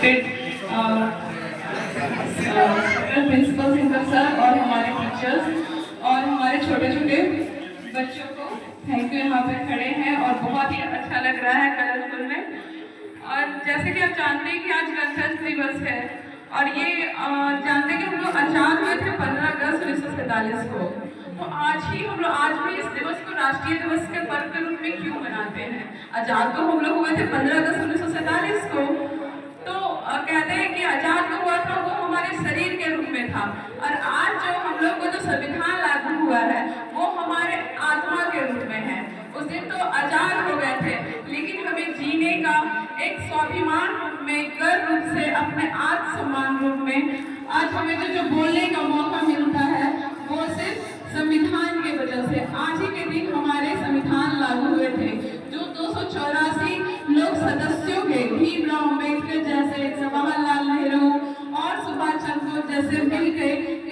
Respected principal sir और हमारे teachers और हमारे छोटे छोटे बच्चों को थैंक यू। यहाँ पे खड़े हैं और बहुत ही अच्छा लग रहा है कलरफुल में। और जैसे कि आप जानते हैं कि आज गणतंत्र दिवस है और ये जानते हैं कि हम लोग आजाद हुए थे 15 अगस्त 1947 को। तो आज भी इस दिवस को राष्ट्रीय दिवस के पर्व के रूप में क्यों मनाते हैं? आजाद तो हम लोग हुए थे 15 अगस्त 1947 को। तो कहते हैं कि आजाद जो हुआ था वो हमारे शरीर के रूप में था और आज जो हम लोग को जो संविधान लागू हुआ है वो हमारे आत्मा के रूप में है। उस दिन तो आजाद हो गए थे लेकिन हमें जीने का एक स्वाभिमान रूप में, गर्व रूप से, अपने आत्मसम्मान रूप में आज हमें जो बोलने का मौका मिलता है वो सिर्फ संविधान की वजह से। आज ही के दिन हमारे संविधान लागू हुए थे जो 284 लोग सदस्यों के, भीमराव अम्बेडकर जैसे, जवाहरलाल नेहरू और सुभाष चंद्र बोस जैसे मिलके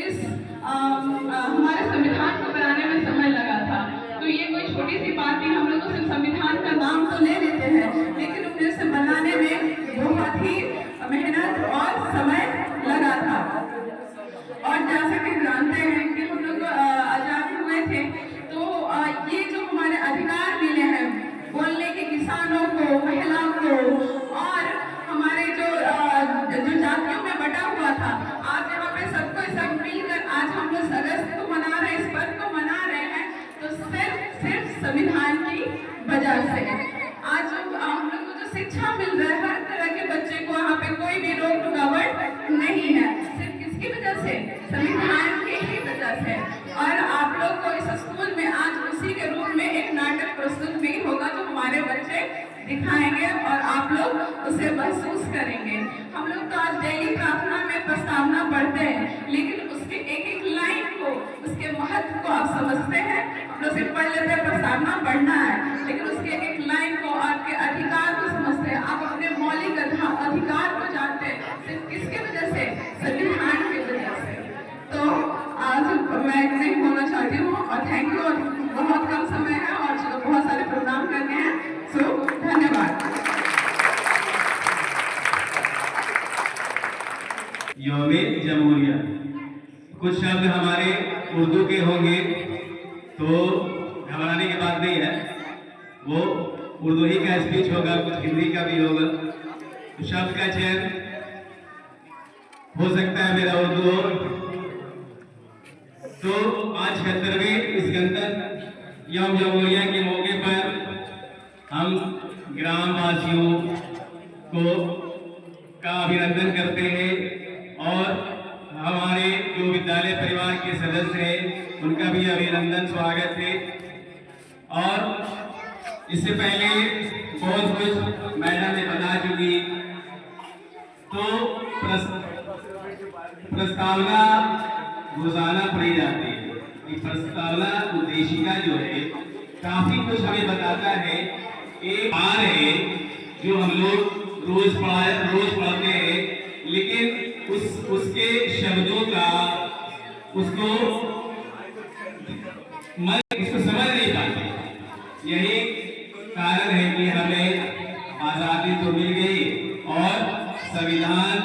इस हमारे संविधान को बनाने में समय लगा था। तो ये कोई छोटी सी बात नहीं, हम लोग तो सिर्फ संविधान का नाम तो ले लेते हैं लेकिन उसे बनाने में बहुत ही मेहनत और समय लगा था। और जैसे कि जानते हैं कि हम लोग आजाद हुए थे तो ये जो हमारे अधिकार मिले हैं बोलने के, किसानों को, महिलाओं को और हमारे जो जातियों में बटा हुआ था, आज यहाँ पे सबको सब मिलकर आज हम लोग अगस्त को मना रहे हैं, इस पर्व को मना रहे हैं तो सिर्फ संविधान की वजह से। आज हम लोग को जो शिक्षा मिल रहा है हर तरह के बच्चे को, यहाँ पे कोई भी रोक रुकावट नहीं है, सिर्फ किसकी वजह से? संविधान की ही वजह से। और आप लोग को इस स्कूल में आज उसी के रूप में एक नाटक प्रस्तुत भी होगा जो हमारे बच्चे दिखाएंगे और आप लोग उसे महसूस करेंगे। हम लोग तो आज डेली प्रार्थना में प्रस्तावना पढ़ते हैं लेकिन उसके एक एक लाइन को, उसके महत्व को आप समझते हैं? हम लोग सिर्फ पढ़ लेते हैं प्रस्तावना पढ़ना है लेकिन उसके एक एक लाइन को, आपके अधिकार को समझते हैं, आप अपने मौलिक अधिकार को जानते हैं सिर्फ किसकी वजह से? संविधान की वजह से। तो आज मैं इतने ही बोलना चाहती हूँ और थैंक यू। बहुत कम समय है और बहुत सारे प्रोग्राम करने हैं, सो धन्यवाद। यौमे जमहूरिया, कुछ शब्द हमारे उर्दू के होंगे तो घबराने की बात नहीं है, वो उर्दू ही का स्पीच होगा, कुछ हिंदी का भी होगा, तो शब्द का चयन हो सकता है मेरा उर्दू हो। तो आज 76वें इस गणतंत्र यौम जमहूरिया के मौके पर हम ग्रामवासियों को का अभिनंदन करते हैं और हमारे जो विद्यालय परिवार के सदस्य हैं उनका भी अभिनंदन, स्वागत है। और इससे पहले बहुत कुछ मैडम ने बता चुकी, तो प्रस्तावना रोजाना पढ़ी जाती है। प्रस्तावना उद्देशिका जो है काफी कुछ हमें बताता है। एक बार है जो हम लोग रोज पढ़ते हैं लेकिन उसके शब्दों का उसको समझ नहीं पाते। यही कारण है कि हमें आजादी तो मिल गई और संविधान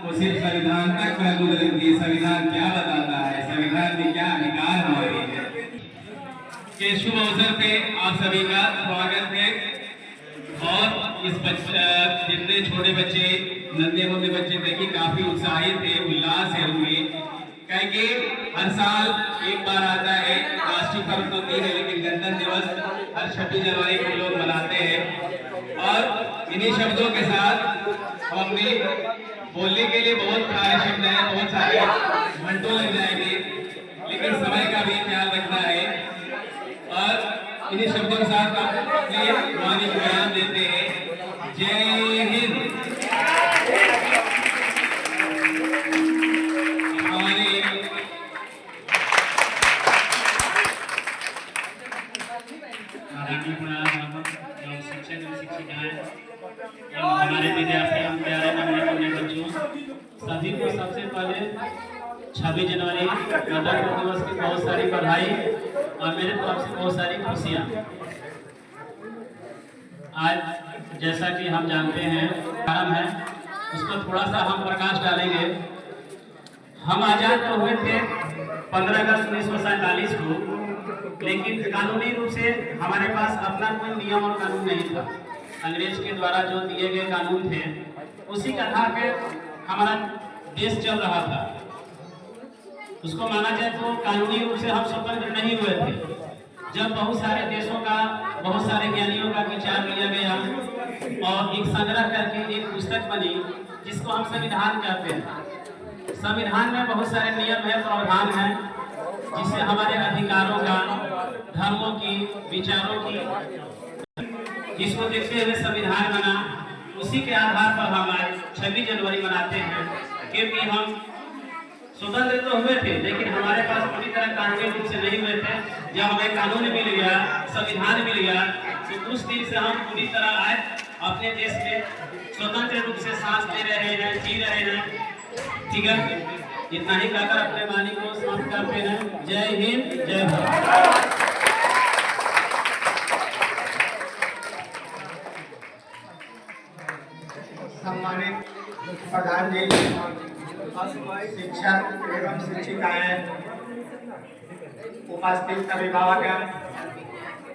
को सिर्फ संविधान तक महत्व देंगे। संविधान क्या बताता है, संविधान में क्या अधिकार हमारे हैं। के शुभ अवसर पे आप सभी का स्वागत है। और इस जितने छोटे बच्चे, नन्हे मुन्ने बच्चे थे कि काफी उत्साहित थे, उल्लास है उनमें, क्योंकि हर साल एक बार आता है। राष्ट्रीय पर्व तो नहीं है लेकिन गणतंत्र दिवस हर 26 जनवरी को लोग मनाते हैं। और इन्हीं शब्दों के साथ हम अपने बोलने के लिए बहुत सारे शब्द हैं, बहुत सारे घंटों लग जाएंगे लेकिन समय का भी ख्याल रखना है। और इन्हीं शब्दों के साथ आप अपने वाणी को बयान देते हैं। जय हिंद। हमारे विद्यार्थी, प्यारे नन्हे बच्चों, सभी को सबसे पहले 26 जनवरी गणतंत्र दिवस की बहुत सारी बधाई और मेरे तरफ से बहुत सारी खुशियाँ। आज जैसा कि हम जानते हैं आरंभ है उस पर थोड़ा सा हम प्रकाश डालेंगे। हम आजाद तो हुए थे 15 अगस्त 1947 को, लेकिन कानूनी रूप से हमारे पास अपना कोई नियम और कानून नहीं था। अंग्रेज के द्वारा जो दिए गए कानून थे उसी के आधार पे हमारा देश चल रहा था। उसको माना जाए तो कानूनी रूप से हम स्वतंत्र नहीं हुए थे। जब बहुत सारे देशों का, बहुत सारे ज्ञानियों का विचार लिया गया और एक संग्रह करके एक पुस्तक बनी जिसको हम संविधान कहते हैं। संविधान में बहुत सारे नियम है, प्रावधान है, जिससे हमारे अधिकारों का, धर्मों की, विचारों की, जिसको देखते हुए संविधान बना। उसी के आधार पर हम आज 26 जनवरी मनाते हैं, क्योंकि हम स्वतंत्र तो हुए थे लेकिन हमारे पास पूरी तरह कानूनी रूप से नहीं हुए थे। जब हमें कानून मिल गया, संविधान मिल गया, तो उस दिन से हम पूरी तरह आज अपने देश में स्वतंत्र रूप से सांस ले रहे हैं, जी रहे हैं। ठीक है, इतना ही कहकर अपने वाणी को समाप्त करते हैं। जय हिंद, जय भारत। सम्मानित प्रधान जी, शिक्षक एवं शिक्षिकाएं, उपस्थित अभिभावक,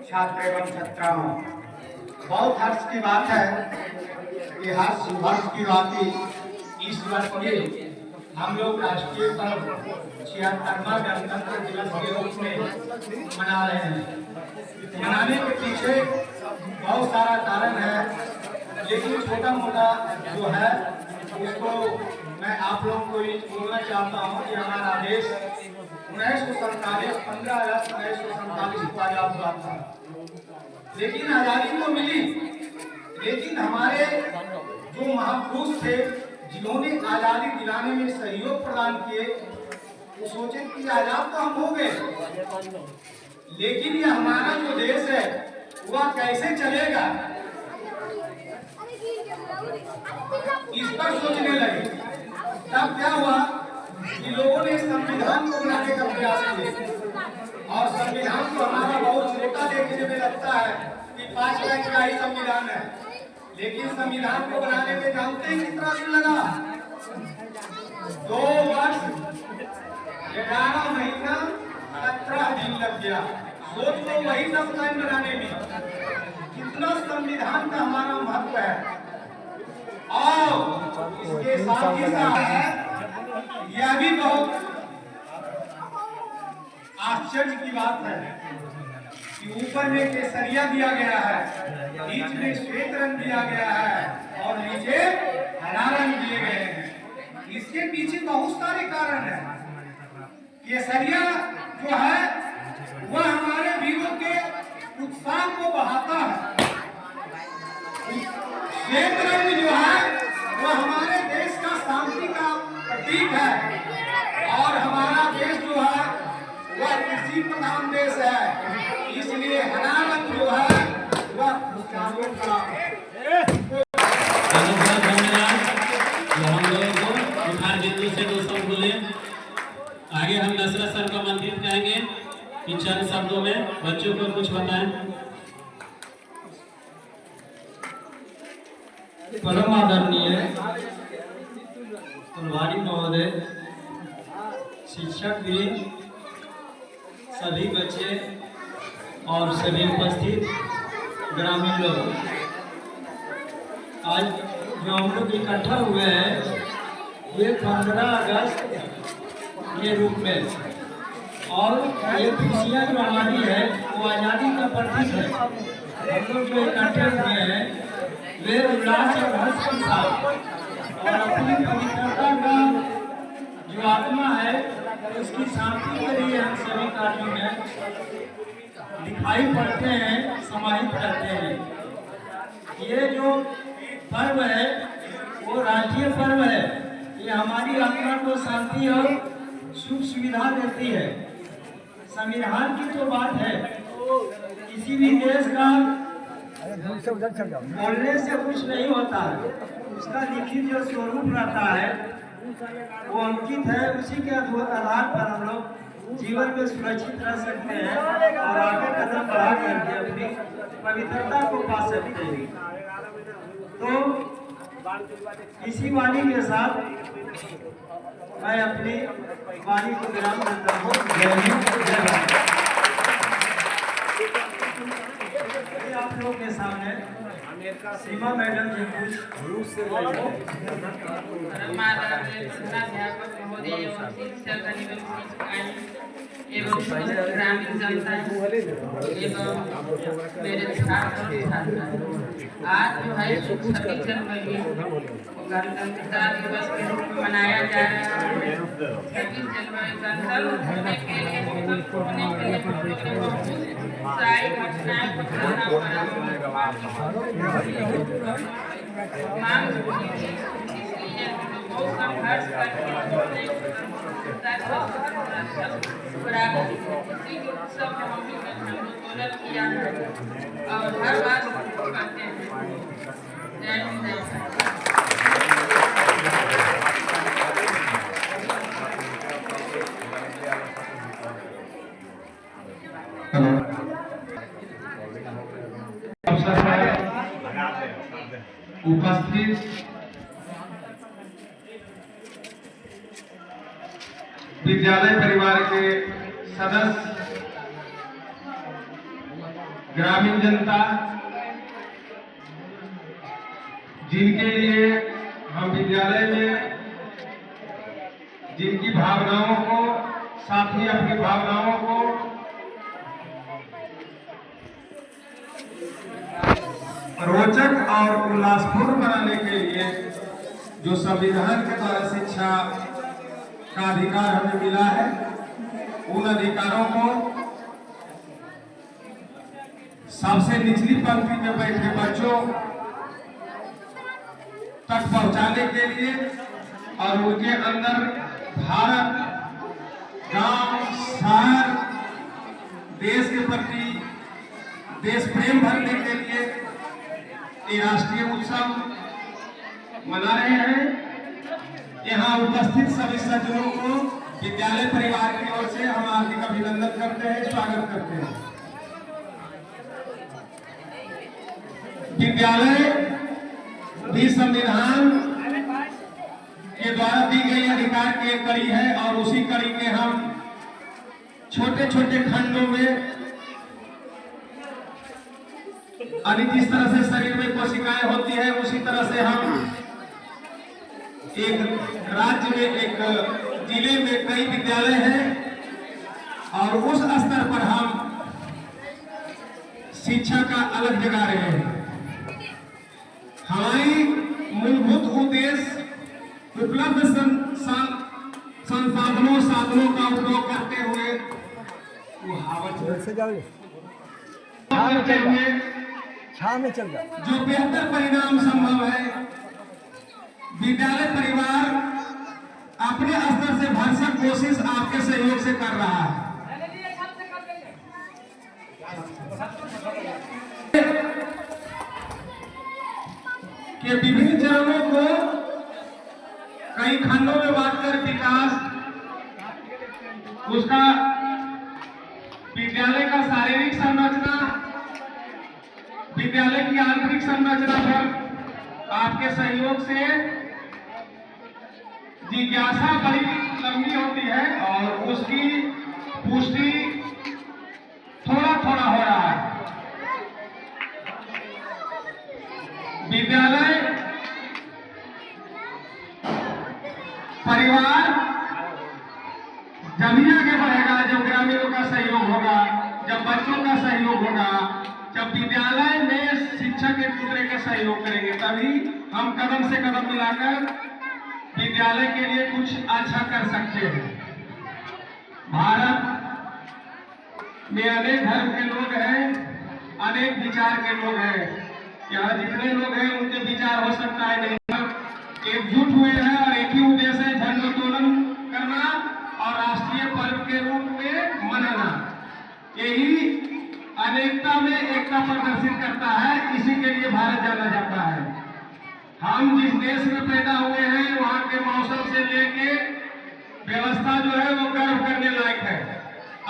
छात्र एवं छात्राओं, बहुत हर्ष की बात है कि हर्ष की बात इस वर्ष के हम लोग राष्ट्रीय पर्व 76वां गणतंत्र दिवस के रूप में मना रहे हैं। मनाने के पीछे बहुत सारा कारण है, लेकिन छोटा मोटा जो है उसको मैं आप लोगों को ये बोलना चाहता हूँ कि हमारा देश 1947 15 अगस्त 1947 को आजाद हुआ था। लेकिन आजादी तो मिली, लेकिन हमारे जो महापुरुष थे जिन्होंने आजादी दिलाने में सहयोग प्रदान किए, वो सोचे कि आजाद तो हम हो गए, लेकिन ये हमारा जो देश है वह कैसे चलेगा, इस पर सोचने लगे। तब क्या हुआ कि लोगों ने संविधान को बनाने का प्रयास किया, और संविधान तो हमारा बहुत छोटा देखने में लगता है कि 5 लाइन का ही संविधान है, लेकिन संविधान को बनाने में जानते हैं कितना दिन लगा? 2 वर्ष 11 महीना 17 दिन लग गया। सोच लो, वही 10 लाइन बनाने में कितना संविधान का हमारा महत्व है। और इसके साथ ही साथ यह भी बहुत आश्चर्य की बात है कि ऊपर में केसरिया दिया गया है, बीच में श्वेत रंग दिया गया है और नीचे हरा रंग दिए गए हैं। इसके पीछे बहुत सारे कारण हैं। केसरिया जो है वह हमारे वीरों के उत्साह को बढ़ाता है। श्वेत रंग जो है वह हमारे देश का शांति का प्रतीक है, और हमारा देश जो है वह कृषि प्रधान देश है, इसलिए हरा रंग जो है वह खुशहाली का। धन्यवाद। हम लोगों को उधार बिंदु से 2 शब्द बोले। आगे हम दशरथ सर को आमंत्रित करेंगे कि चंद शब्दों में बच्चों को कुछ बताएं। परम आदरणीय प्रभारी महोदय, शिक्षक भी, सभी बच्चे और सभी उपस्थित ग्रामीण लोग, आज जो हम लोग इकट्ठा हुए हैं ये 15 अगस्त के रूप में, और ये खुशियाँ जो हमारी है वो आज़ादी का प्रतीक है। हम लोग जो इकट्ठे हुए हैं वे उल्लास और हर्ष के साथ और अपनी पवित्रता का जो आत्मा है उसकी शांति के लिए हम सभी कार्यों में दिखाई पड़ते हैं, समाहित करते हैं। ये जो पर्व है वो राष्ट्रीय पर्व है। ये हमारी आत्मा को शांति और सुख सुविधा देती है। संविधान की तो बात है, किसी भी देश का बोलने से कुछ नहीं होता है, उसका लिखित जो स्वरूप रहता है वो अंकित है। उसी के आधार पर हम लोग जीवन में सुरक्षित रह सकते हैं और आगे कदम बढ़ा करके अपनी पवित्रता को पा सकते हैं। तो इसी वाणी के साथ मैं अपनी वाणी को विराम देता हूँ। जय हिंद, जय भारत। आप लोगों के सामने सीमा मैडम जी कुछ रूस से एवं ग्रामीण जनता एवं मेरे छात्र छात्रा, आज जो है 26 जनवरी गणतंत्रता दिवस के रूप में मनाया जा रहा है। 26 जनवरी गणतंत्र होने के लिए सारी घटनाएं मांग इसलिए बहुत संघर्ष करके उत्सव में आंदोलन किया है और हर बार करते हैं। जय हिंद, जय भारत। अवसर पर उपस्थित विद्यालय परिवार के सदस्य, ग्रामीण जनता, जिनके लिए हम विद्यालय में जिनकी भावनाओं को, साथ ही अपनी भावनाओं को रोचक और उल्लासपूर्ण बनाने के लिए जो संविधान के द्वारा शिक्षा का अधिकार हमें मिला है, उन अधिकारों को सबसे निचली पंक्ति में बैठे बच्चों तक पहुंचाने के लिए और उनके अंदर भारत, गांव, शहर, देश के प्रति देश प्रेम भरने के लिए ये राष्ट्रीय उत्सव मना रहे हैं। यहाँ उपस्थित सभी सज्जनों को विद्यालय परिवार की ओर से हम हार्दिक अभिनंदन करते हैं, स्वागत करते हैं। विद्यालय भी संविधान के द्वारा दी गई अधिकार की एक कड़ी है और उसी कड़ी के हम छोटे छोटे खंडों में, यानी जिस तरह से शरीर में कोशिकाएं होती है उसी तरह से हम एक राज्य में, एक जिले में कई विद्यालय हैं और उस स्तर पर हम शिक्षा का अलग जगा रहे हैं। हमारी मूलभूत उद्देश्य उपलब्ध साधनों का उपयोग करते हुए जो बेहतर परिणाम संभव है, विद्यालय परिवार अपने स्तर से भरसक कोशिश आपके सहयोग से कर रहा है। कि विभिन्न चरणों को कई खंडों में बांटकर विकास, उसका विद्यालय का शारीरिक संरचना, विद्यालय की आंतरिक संरचना पर आपके सहयोग से जिज्ञासा बड़ी लंबी होती है और उसकी पुष्टि थोड़ा थोड़ा हो रहा है। विद्यालय परिवार जब ही आगे बढ़ेगा जब ग्रामीणों का सहयोग होगा, जब बच्चों का सहयोग होगा, जब विद्यालय में शिक्षक एक दूसरे का सहयोग करेंगे, तभी हम कदम से कदम मिलाकर विद्यालय के लिए कुछ अच्छा कर सकते हैं। भारत में अनेक धर्म के लोग हैं, अनेक विचार के लोग हैं। यहाँ जितने लोग हैं उनके विचार हो सकता है नहीं, एकजुट हुए हैं और एक ही उद्देश्य है झंडोत्तोलन करना और राष्ट्रीय पर्व के रूप में मनाना। यही अनेकता में एकता प्रदर्शित करता है, इसी के लिए भारत जाना जाता है। हम जिस देश में पैदा हुए हैं वहाँ के मौसम से लेके व्यवस्था जो है वो गर्व करने लायक है।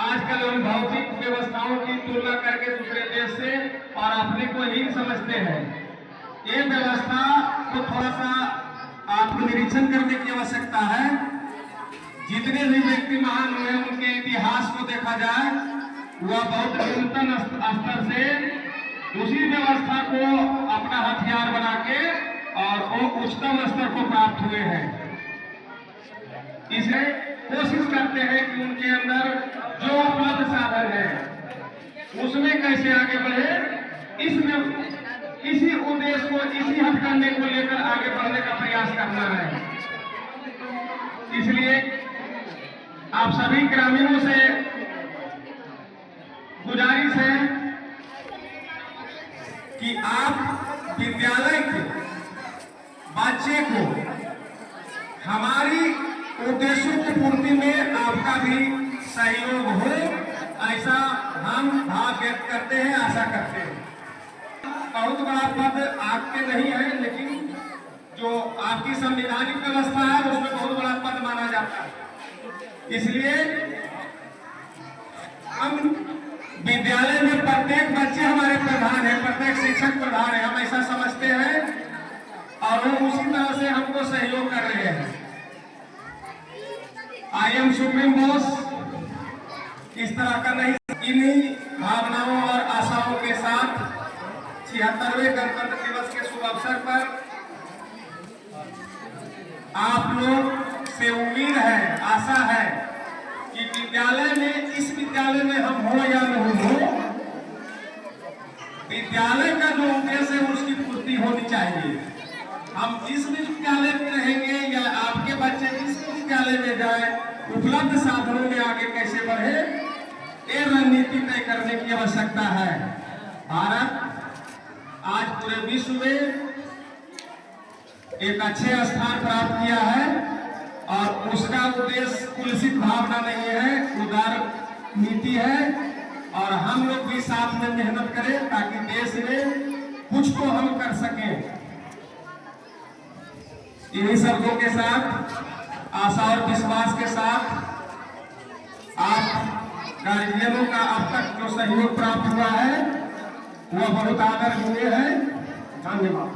आजकल हम भौतिक व्यवस्थाओं की तुलना करके दूसरे देश से और अपने को हीन समझते हैं। ये व्यवस्था तो थोड़ा सा आपको निरीक्षण करने की आवश्यकता है। जितने भी व्यक्ति महान हुए उनके इतिहास को देखा जाए, वह बहुत न्यूनतम स्तर से उसी व्यवस्था को अपना हथियार बना के और वो उच्चतम स्तर को प्राप्त हुए हैं। इसे कोशिश करते हैं कि उनके अंदर जो उपलब्ध साधन है उसमें कैसे आगे बढ़े, इसी उद्देश्य को, इसी हथकंडे को लेकर आगे बढ़ने का प्रयास करना है। इसलिए आप सभी ग्रामीणों से गुजारिश है कि आप विद्यालय के बच्चे को हमारी उद्देश्यों की पूर्ति में आपका भी सहयोग हो, ऐसा हम भाव व्यक्त करते हैं, आशा करते हैं। बहुत बड़ा पद आपके नहीं है, लेकिन जो आपकी संवैधानिक व्यवस्था है उसमें बहुत बड़ा पद माना जाता है। इसलिए हम विद्यालय में प्रत्येक बच्चे हमारे प्रधान है, प्रत्येक शिक्षक प्रधान है, हम ऐसा समझते हैं और वो उसी तरह से हमको सहयोग कर रहे हैं। आई एम सुप्रीम बॉस इस तरह का नहीं। इन्हीं भावनाओं और आशाओं के साथ 76वें गणतंत्र दिवस के शुभ अवसर पर आप लोग से उम्मीद है, आशा है कि विद्यालय में, इस विद्यालय में हम हो या नहीं हो, विद्यालय का जो उद्देश्य है उसकी पूर्ति होनी चाहिए। हम जिस भी विद्यालय में रहेंगे या आपके बच्चे जिस भी विद्यालय में जाए, उपलब्ध साधनों में आगे कैसे बढ़े, ये रणनीति तय करने की आवश्यकता है। भारत आज पूरे विश्व में एक अच्छे स्थान प्राप्त किया है और उसका उद्देश्य कुलसित भावना नहीं है, उदार नीति है। और हम लोग भी साथ में मेहनत करें ताकि देश में कुछ तो हम कर सकें। इन्हीं शब्दों के साथ, आशा और विश्वास के साथ, आप गार्जियनों का अब तक जो सहयोग प्राप्त हुआ है वह बहुत आदरणीय है। धन्यवाद।